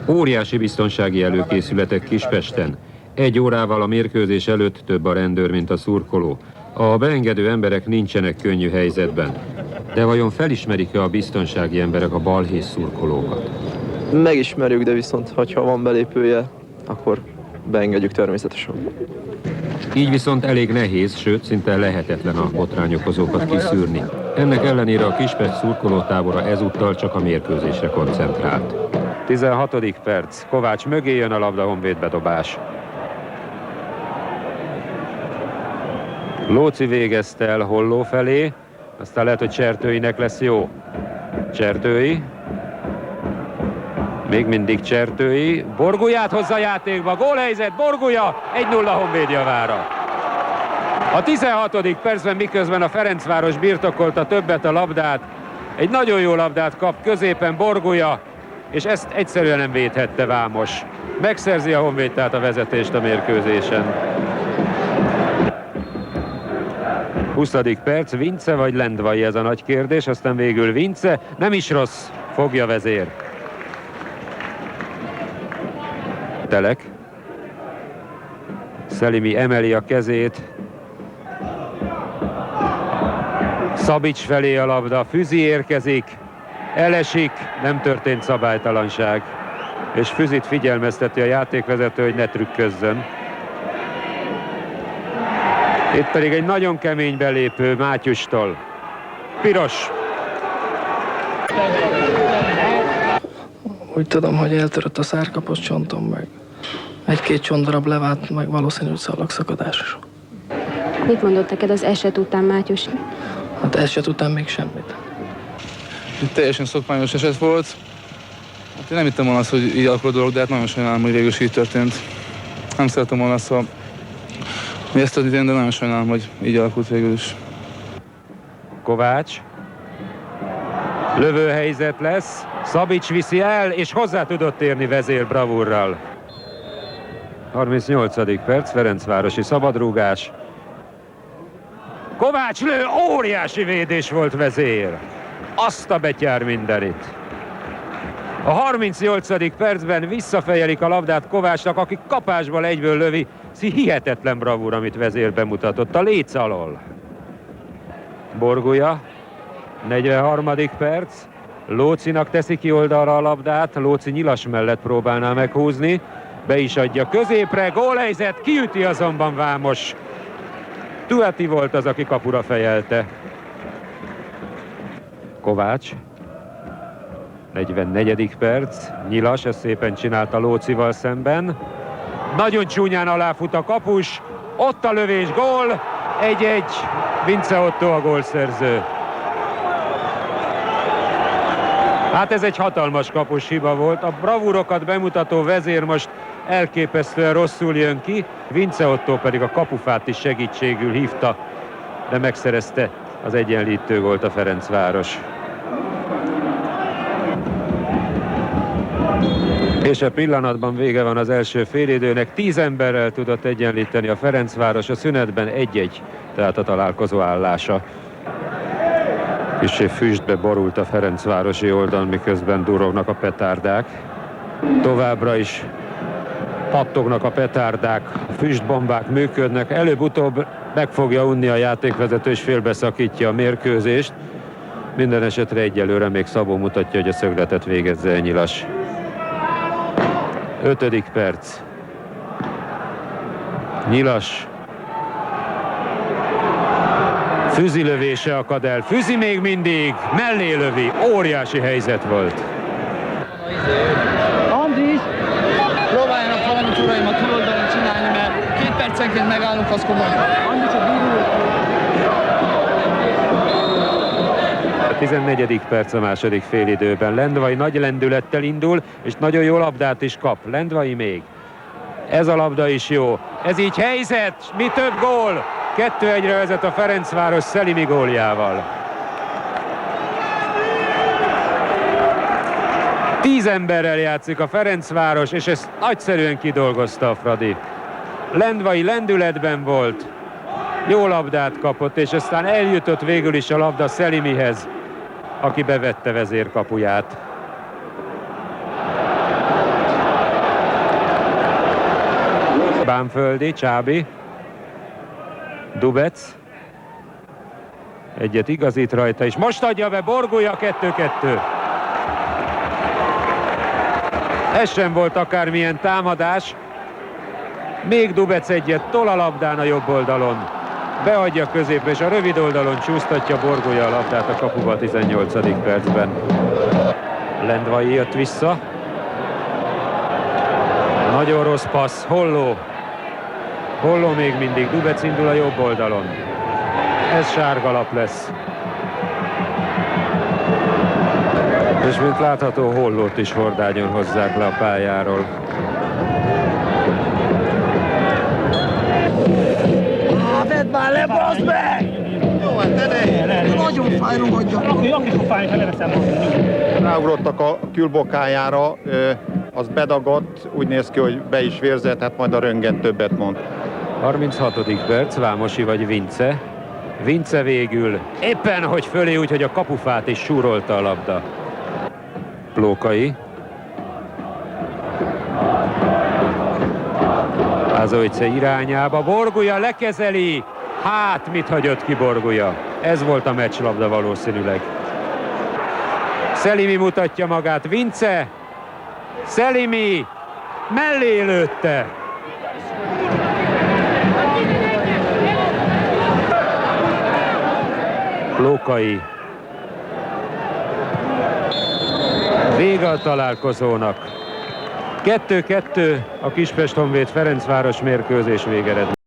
Óriási biztonsági előkészületek Kispesten. 1 órával a mérkőzés előtt több a rendőr, mint a szurkoló. A beengedő emberek nincsenek könnyű helyzetben. De vajon felismerik-e a biztonsági emberek a balhés szurkolókat? Megismerjük, de viszont, ha van belépője, akkor beengedjük természetesen. Így viszont elég nehéz, sőt szinte lehetetlen a botrányokozókat kiszűrni. Ennek ellenére a Kispest szurkolótábora ezúttal csak a mérkőzésre koncentrált. 16. perc. Kovács mögé jön a labda, Honvéd bedobás. Lóci végezte el Holló felé, aztán lehet, hogy Csertőinek lesz jó. Csertői. Még mindig Csertői. Borgulyát hozza a játékba, gólhelyzet, Borgulya, 1-0 Honvéd javára. A 16. percben, miközben a Ferencváros birtokolta többet a labdát, egy nagyon jó labdát kap középen Borgulya, és ezt egyszerűen nem védhette Vámos. Megszerzi a Honvéd tehát a vezetést a mérkőzésen. 20. perc, Vince vagy Lendvai, ez a nagy kérdés, aztán végül Vince, nem is rossz, fogja Vezér. Telek. Szelimi emeli a kezét. Szabics felé a labda, Füzi érkezik, elesik, nem történt szabálytalanság. És Füzit figyelmezteti a játékvezető, hogy ne trükközzön. Itt pedig egy nagyon kemény belépő Mátyustól. Piros. Úgy tudom, hogy eltörött a szárkapos csontom, meg egy-két csontdarab levált, meg valószínű, hogy szalagszakadás. Mit mondott neked az eset után, Mátyus? Hát eset után még semmit. Teljesen szokványos eset volt. Hát én nem hittem volna azt, hogy így alakul a dolog, de hát nagyon sajnálom, hogy végül is így történt. Nem szeretem volna azt, hogy ezt történt, de nagyon sajnálom, hogy így alakult végül is. Kovács. Lövőhelyzet lesz. Szabics viszi el, és hozzá tudott érni Vezér bravúrral. 38. perc, Ferencvárosi szabadrúgás. Kovács lő, óriási védés volt Vezér. Azt a betyár mindenit. A 38. percben visszafejelik a labdát Kovácsnak, aki kapásból egyből lövi. Hihetetlen bravúr, amit Vezér bemutatott a léc alól. Borgulya, 43. perc. Lócinak teszi ki oldalra a labdát, Lóci Nyilas mellett próbálná meghúzni. Be is adja középre, gólhelyzet, kiüti azonban Vámos. Tuati volt az, aki kapura fejelte. Kovács. 44. perc. Nyilas ezt szépen csinálta Lócival szemben. Nagyon csúnyán aláfut a kapus. Ott a lövés, gól. 1-1. Vince Otto a gólszerző. Hát ez egy hatalmas kapus hiba volt. A bravúrokat bemutató Vezér most elképesztően rosszul jön ki. Vince Otto pedig a kapufát is segítségül hívta, de megszerezte az egyenlítő gólt a Ferencváros. És a pillanatban vége van az első félidőnek. 10 emberrel tudott egyenlíteni a Ferencváros, a szünetben 1-1, tehát a találkozó állása. Kissé füstbe borult a ferencvárosi oldal, miközben durognak a petárdák. Továbbra is pattognak a petárdák, a füstbombák működnek. Előbb-utóbb meg fogja unni a játékvezető, és félbeszakítja a mérkőzést. Minden esetre egyelőre még Szabó mutatja, hogy a szögletet végezze el Nyilas. 5. perc. Nyilas. Füzi lövése akad el. Füzi még mindig mellé lövi. Óriási helyzet volt. Andris, próbáljanak valamit uraim a túloldalon csinálni, mert 2 percenként megállunk, az komoly. Andris, a bíró. A 14. perc a második félidőben. Lendvai nagy lendülettel indul, és nagyon jó labdát is kap. Lendvai még. Ez a labda is jó. Ez így helyzet, mi több gól. 2-1-re vezet a Ferencváros Szelimi góljával. 10 emberrel játszik a Ferencváros, és ezt nagyszerűen kidolgozta a Fradi. Lendvai lendületben volt, jó labdát kapott, és aztán eljutott végül is a labda Szelimihez, aki bevette Vezér kapuját. Bánföldi, Csábi. Dubec. Egyet igazít rajta, és most adja be Borgulya, 2-2. Ez sem volt akármilyen támadás. Még Dubec egyet tol a labdán a jobb oldalon. Beadja középre, és a rövid oldalon csúsztatja Borgulya a labdát a kapuba a 18. percben. Lendvai jött vissza. Nagyon rossz passz, Holló. Holló még mindig, Dubec indul a jobb oldalon. Ez sárgalap lesz. És mint látható, Hollót is hordányon hozzák le a pályáról. Vedd már le, baszd meg! Jó, hát te ne! Nagyon fáj, rohadja. Akkor fáj, ha leveszem. Ráugrottak a külbokájára, az bedagott, úgy néz ki, hogy be is vérzett, hát majd a röntgen többet mond. 36. perc, Vámosi vagy Vince. Vince végül éppen, hogy fölé, úgyhogy a kapufát is súrolta a labda. Plókai. Ázoice irányába, Borgulya lekezeli. Hát, mit hagyott ki Borgulya? Ez volt a meccslabda valószínűleg. Szelimi mutatja magát, Vince. Szelimi mellé lőtte. Plókai. Vége a találkozónak. 2-2 a Kispest Honvéd Ferencváros mérkőzés végeredmény.